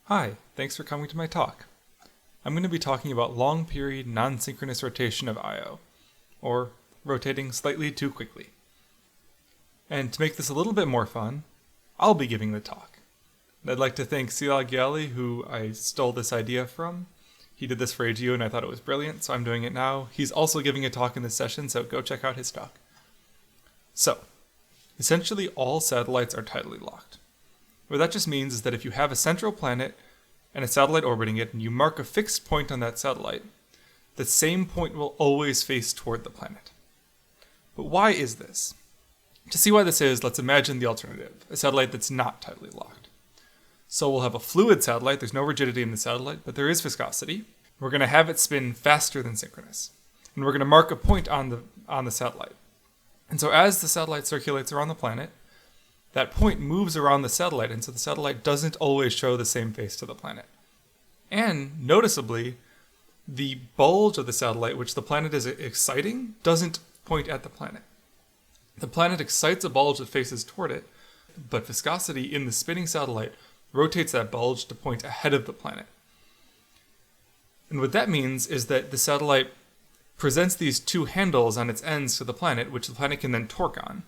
Hi, thanks for coming to my talk. I'm going to be talking about long-period non-synchronous rotation of Io, or rotating slightly too quickly. And to make this a little bit more fun, I'll be giving the talk. And I'd like to thank Sila Gyali, who I stole this idea from. He did this for AGU and I thought it was brilliant, so I'm doing it now. He's also giving a talk in this session, so go check out his talk. So, essentially all satellites are tidally locked. What that just means is that if you have a central planet and a satellite orbiting it, and you mark a fixed point on that satellite, the same point will always face toward the planet. But why is this? To see why this is, let's imagine the alternative, a satellite that's not tidally locked. So we'll have a fluid satellite, there's no rigidity in the satellite, but there is viscosity. We're going to have it spin faster than synchronous. And we're going to mark a point on the satellite. And so as the satellite circulates around the planet, that point moves around the satellite, and so the satellite doesn't always show the same face to the planet. And, noticeably, the bulge of the satellite, which the planet is exciting, doesn't point at the planet. The planet excites a bulge that faces toward it, but viscosity in the spinning satellite rotates that bulge to point ahead of the planet. And what that means is that the satellite presents these two handles on its ends to the planet, which the planet can then torque on.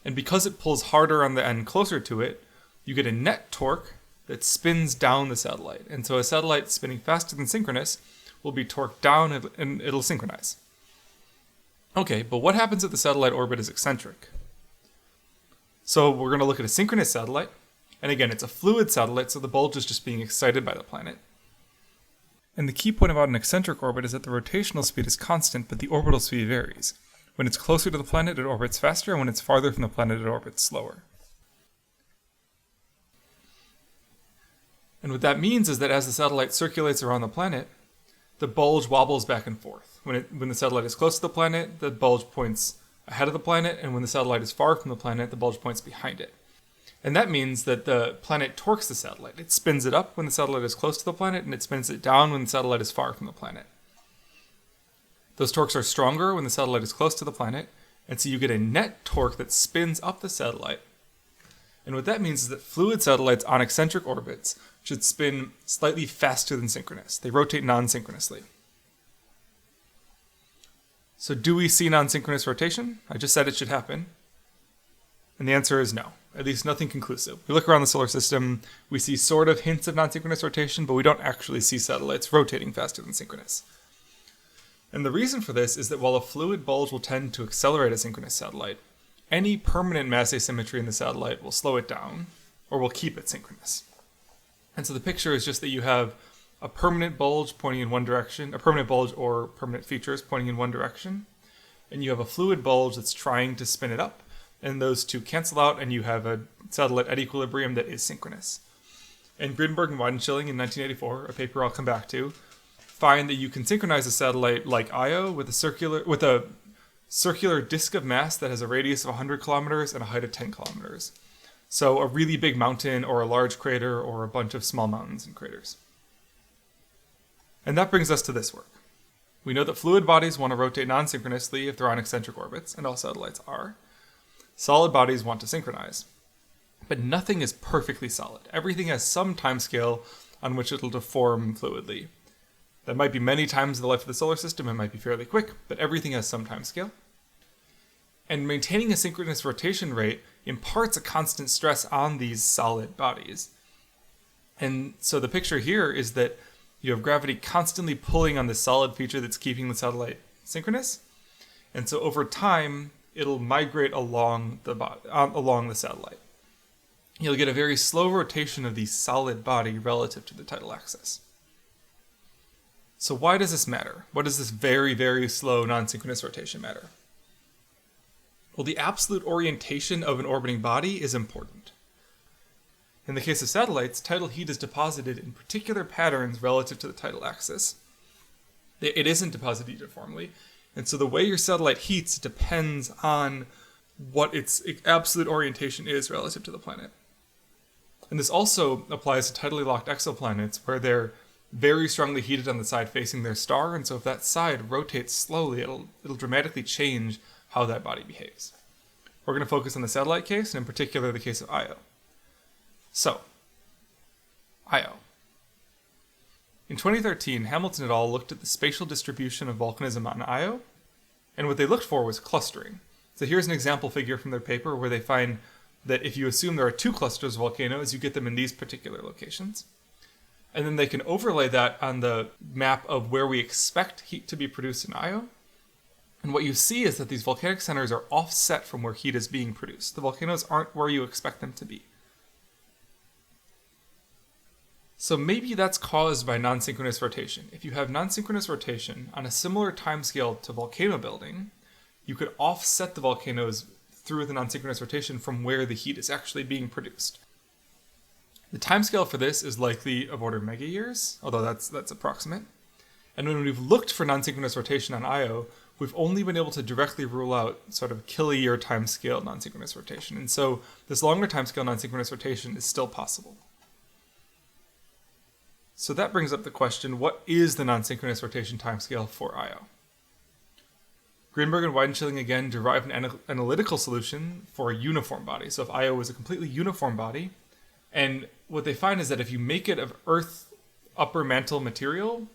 And because it pulls harder on the end closer to it, you get a net torque that spins down the satellite. And so a satellite spinning faster than synchronous will be torqued down and it'll synchronize. Okay, but what happens if the satellite orbit is eccentric? So we're going to look at a synchronous satellite. And again, it's a fluid satellite, so the bulge is just being excited by the planet. And the key point about an eccentric orbit is that the rotational speed is constant, but the orbital speed varies. When it's closer to the planet, it orbits faster, and when it's farther from the planet, it orbits slower. And what that means is that as the satellite circulates around the planet, the bulge wobbles back and forth. When the satellite is close to the planet, the bulge points ahead of the planet, and when the satellite is far from the planet, the bulge points behind it. And that means that the planet torques the satellite. It spins it up when the satellite is close to the planet, and it spins it down when the satellite is far from the planet. Those torques are stronger when the satellite is close to the planet, and so you get a net torque that spins up the satellite. And what that means is that fluid satellites on eccentric orbits should spin slightly faster than synchronous. They rotate non-synchronously. So do we see non-synchronous rotation? I just said it should happen. And the answer is no, at least nothing conclusive. We look around the solar system, we see sort of hints of non-synchronous rotation, but we don't actually see satellites rotating faster than synchronous. And the reason for this is that while a fluid bulge will tend to accelerate a synchronous satellite, any permanent mass asymmetry in the satellite will slow it down, or will keep it synchronous. And so the picture is just that you have a permanent bulge pointing in one direction, a permanent bulge or permanent features pointing in one direction, and you have a fluid bulge that's trying to spin it up, and those two cancel out, and you have a satellite at equilibrium that is synchronous. And Grinberg and Weidenschilling in 1984, a paper I'll come back to, find that you can synchronize a satellite like Io with a circular disk of mass that has a radius of 100 kilometers and a height of 10 kilometers. So a really big mountain or a large crater or a bunch of small mountains and craters. And that brings us to this work. We know that fluid bodies want to rotate non-synchronously if they're on eccentric orbits, and all satellites are. Solid bodies want to synchronize. But nothing is perfectly solid. Everything has some timescale on which it'll deform fluidly. That might be many times the life of the solar system, it might be fairly quick, but everything has some time scale. And maintaining a synchronous rotation rate imparts a constant stress on these solid bodies. And so the picture here is that you have gravity constantly pulling on the solid feature that's keeping the satellite synchronous. And so over time, it'll migrate along the satellite. You'll get a very slow rotation of the solid body relative to the tidal axis. So why does this matter? What does this very, very slow non-synchronous rotation matter? Well, the absolute orientation of an orbiting body is important. In the case of satellites, tidal heat is deposited in particular patterns relative to the tidal axis. It isn't deposited uniformly, and so the way your satellite heats depends on what its absolute orientation is relative to the planet. And this also applies to tidally locked exoplanets, where they're very strongly heated on the side facing their star, and so if that side rotates slowly, it'll dramatically change how that body behaves. We're going to focus on the satellite case, and in particular the case of Io. So, Io. In 2013, Hamilton et al. Looked at the spatial distribution of volcanism on Io, and what they looked for was clustering. So here's an example figure from their paper where they find that if you assume there are 2 clusters of volcanoes, you get them in these particular locations. And then they can overlay that on the map of where we expect heat to be produced in Io. And what you see is that these volcanic centers are offset from where heat is being produced. The volcanoes aren't where you expect them to be. So maybe that's caused by non-synchronous rotation. If you have non-synchronous rotation on a similar timescale to volcano building, you could offset the volcanoes through the non-synchronous rotation from where the heat is actually being produced. The timescale for this is likely of order megayears, although that's approximate. And when we've looked for non-synchronous rotation on Io, we've only been able to directly rule out sort of kiloyear timescale non-synchronous rotation. And so this longer timescale non-synchronous rotation is still possible. So that brings up the question, what is the non-synchronous rotation timescale for Io? Greenberg and Weidenschilling again derived an analytical solution for a uniform body. So if Io was a completely uniform body, and what they find is that if you make it of Earth upper mantle material,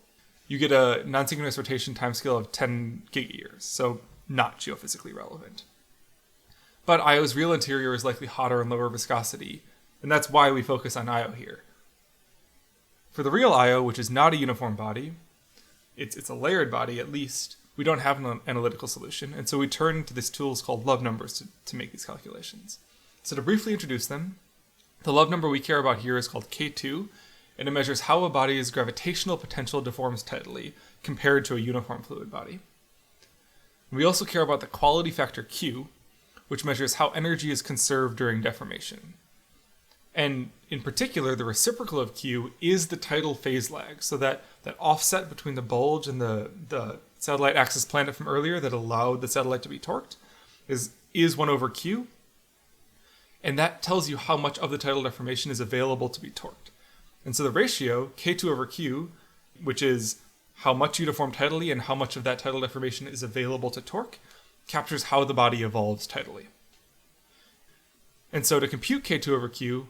you get a non-synchronous rotation timescale of 10 gigayears, so not geophysically relevant. But Io's real interior is likely hotter and lower viscosity, and that's why we focus on Io here. For the real Io, which is not a uniform body, it's a layered body at least, we don't have an analytical solution, and so we turn to these tools called love numbers to make these calculations. So to briefly introduce them, the love number we care about here is called K2, and it measures how a body's gravitational potential deforms tidally compared to a uniform fluid body. We also care about the quality factor Q, which measures how energy is conserved during deformation. And in particular, the reciprocal of Q is the tidal phase lag, so that offset between the bulge and the satellite axis planet from earlier that allowed the satellite to be torqued is 1 over Q. And that tells you how much of the tidal deformation is available to be torqued. And so the ratio, K2 over Q, which is how much you deform tidally and how much of that tidal deformation is available to torque, captures how the body evolves tidally. And so to compute K2 over Q,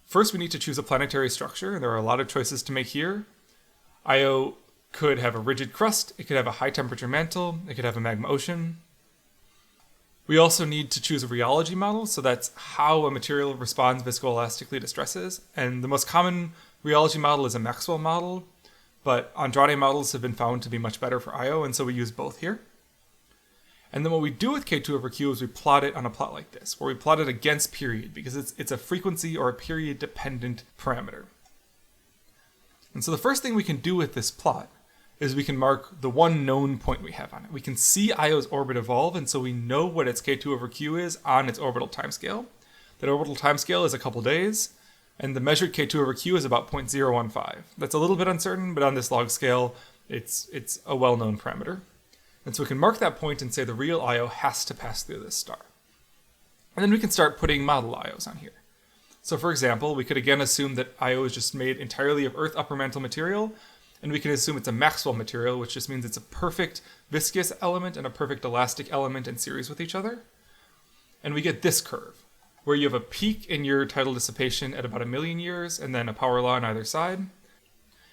first we need to choose a planetary structure, and there are a lot of choices to make here. Io could have a rigid crust, it could have a high temperature mantle, it could have a magma ocean. We also need to choose a rheology model, so that's how a material responds viscoelastically to stresses. And the most common rheology model is a Maxwell model, but Andrade models have been found to be much better for Io, and so we use both here. And then what we do with K2 over Q is we plot it on a plot like this, where we plot it against period, because it's a frequency or a period-dependent parameter. And so the first thing we can do with this plot is we can mark the one known point we have on it. We can see Io's orbit evolve, and so we know what its K2 over Q is on its orbital timescale. That orbital timescale is a couple days, and the measured K2 over Q is about 0.015. That's a little bit uncertain, but on this log scale, it's a well-known parameter. And so we can mark that point and say the real Io has to pass through this star. And then we can start putting model Ios on here. So for example, we could again assume that Io is just made entirely of Earth upper mantle material, and we can assume it's a Maxwell material, which just means it's a perfect viscous element and a perfect elastic element in series with each other. And we get this curve, where you have a peak in your tidal dissipation at about 1 million years, and then a power law on either side.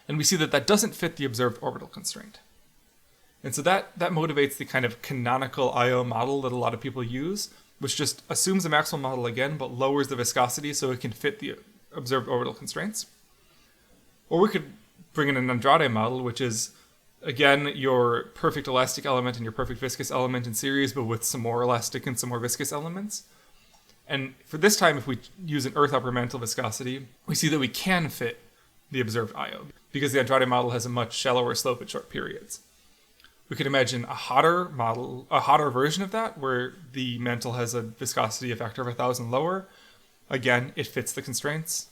And we see that that doesn't fit the observed orbital constraint. And so that motivates the kind of canonical Io model that a lot of people use, which just assumes a Maxwell model again, but lowers the viscosity so it can fit the observed orbital constraints. Or we could bring in an Andrade model, which is, again, your perfect elastic element and your perfect viscous element in series, but with some more elastic and some more viscous elements. And for this time, if we use an Earth upper mantle viscosity, we see that we can fit the observed Io, because the Andrade model has a much shallower slope at short periods. We could imagine a hotter model, a hotter version of that, where the mantle has a viscosity a factor of 1,000 lower. Again, it fits the constraints.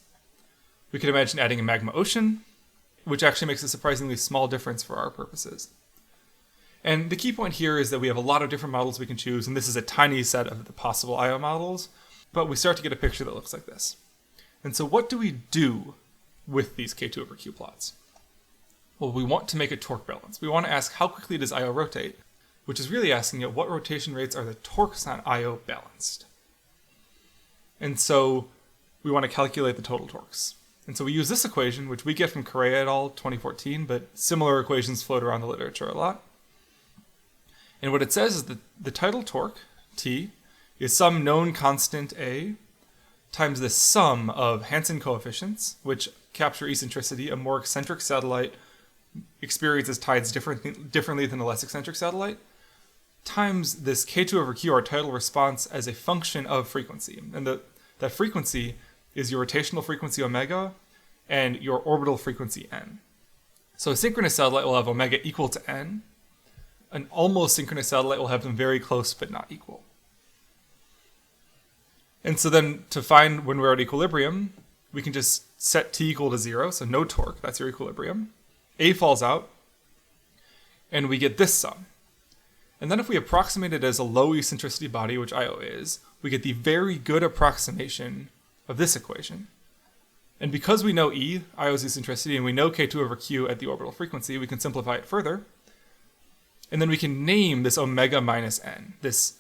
We could imagine adding a magma ocean, which actually makes a surprisingly small difference for our purposes. And the key point here is that we have a lot of different models we can choose, and this is a tiny set of the possible Io models, but we start to get a picture that looks like this. And so what do we do with these K2 over Q plots? Well, we want to make a torque balance. We want to ask how quickly does Io rotate, which is really asking at what rotation rates are the torques on Io balanced. And so we want to calculate the total torques. And so we use this equation, which we get from Correa et al. 2014, but similar equations float around the literature a lot. And what it says is that the tidal torque, T, is some known constant A times the sum of Hansen coefficients, which capture eccentricity. A more eccentric satellite experiences tides differently than a less eccentric satellite, times this K2 over Q, our tidal response, as a function of frequency. And that frequency is your rotational frequency omega and your orbital frequency n. So a synchronous satellite will have omega equal to n. An almost synchronous satellite will have them very close but not equal. And so then to find when we're at equilibrium, we can just set T equal to 0, so no torque, that's your equilibrium. A falls out, and we get this sum. And then if we approximate it as a low eccentricity body, which Io is, we get the very good approximation of this equation. And because we know E, Io's eccentricity, and we know K2 over Q at the orbital frequency, we can simplify it further. And then we can name this omega minus n, this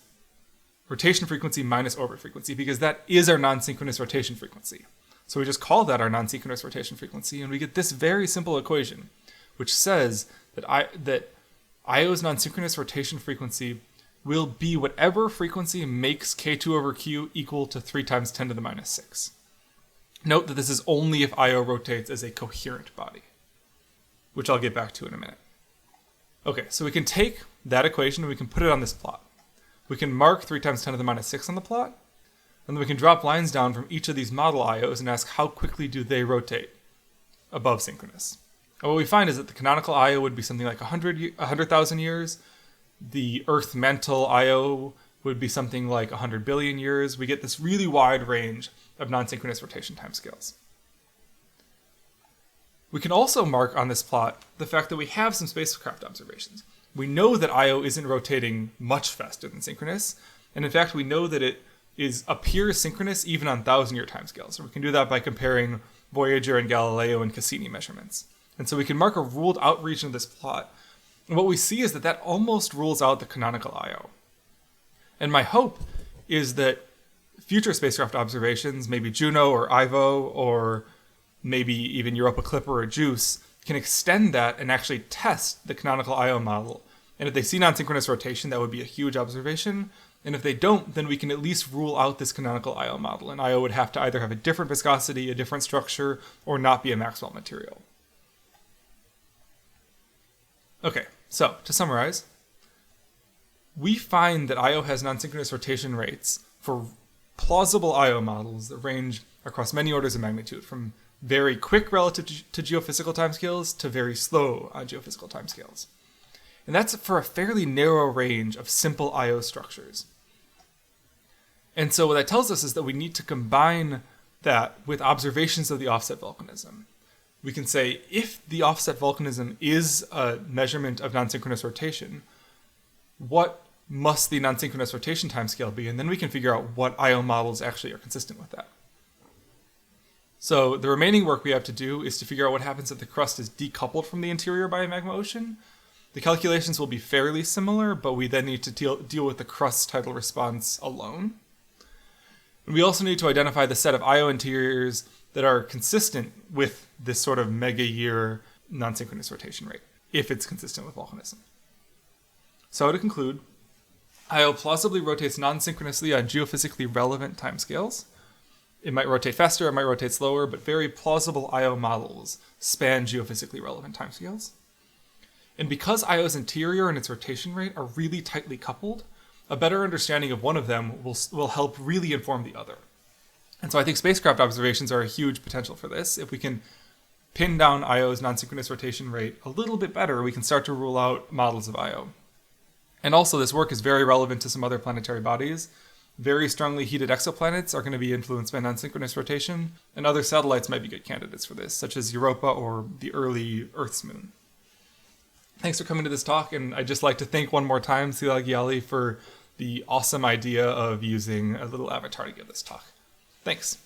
rotation frequency minus orbit frequency, because that is our non-synchronous rotation frequency. So we just call that our non-synchronous rotation frequency, and we get this very simple equation, which says that Io's non-synchronous rotation frequency will be whatever frequency makes K2 over Q equal to 3 times 10 to the minus 6. Note that this is only if Io rotates as a coherent body, which I'll get back to in a minute. Okay, so we can take that equation and we can put it on this plot. We can mark 3 times 10 to the minus 6 on the plot, and then we can drop lines down from each of these model Ios and ask how quickly do they rotate above synchronous. And what we find is that the canonical Io would be something like 100,000 years. The Earth mantle Io would be something like 100 billion years. We get this really wide range of non-synchronous rotation timescales. We can also mark on this plot the fact that we have some spacecraft observations. We know that Io isn't rotating much faster than synchronous, and in fact we know that it appears synchronous even on 1,000-year timescales. And we can do that by comparing Voyager and Galileo and Cassini measurements. And so we can mark a ruled out region of this plot. And what we see is that almost rules out the canonical Io. And my hope is that future spacecraft observations, maybe Juno or Ivo, or maybe even Europa Clipper or JUICE, can extend that and actually test the canonical Io model. And if they see non-synchronous rotation, that would be a huge observation. And if they don't, then we can at least rule out this canonical Io model. And Io would have to either have a different viscosity, a different structure, or not be a Maxwell material. Okay, so to summarize, we find that Io has non-synchronous rotation rates for plausible Io models that range across many orders of magnitude, from very quick relative to geophysical timescales to very slow on geophysical timescales. And that's for a fairly narrow range of simple Io structures. And so what that tells us is that we need to combine that with observations of the offset volcanism. We can say, if the offset volcanism is a measurement of non-synchronous rotation, what must the non-synchronous rotation timescale be? And then we can figure out what Io models actually are consistent with that. So the remaining work we have to do is to figure out what happens if the crust is decoupled from the interior by a magma ocean. The calculations will be fairly similar, but we then need to deal with the crust tidal response alone. And we also need to identify the set of Io interiors that are consistent with this sort of mega-year non-synchronous rotation rate, if it's consistent with volcanism. So to conclude, Io plausibly rotates non-synchronously on geophysically relevant timescales. It might rotate faster, it might rotate slower, but very plausible Io models span geophysically relevant timescales. And because Io's interior and its rotation rate are really tightly coupled, a better understanding of one of them will help really inform the other. And so I think spacecraft observations are a huge potential for this. If we can pin down Io's non-synchronous rotation rate a little bit better, we can start to rule out models of Io. And also this work is very relevant to some other planetary bodies. Very strongly heated exoplanets are going to be influenced by non-synchronous rotation, and other satellites might be good candidates for this, such as Europa or the early Earth's moon. Thanks for coming to this talk, and I'd just like to thank one more time Sila Giali for the awesome idea of using a little avatar to give this talk. Thanks.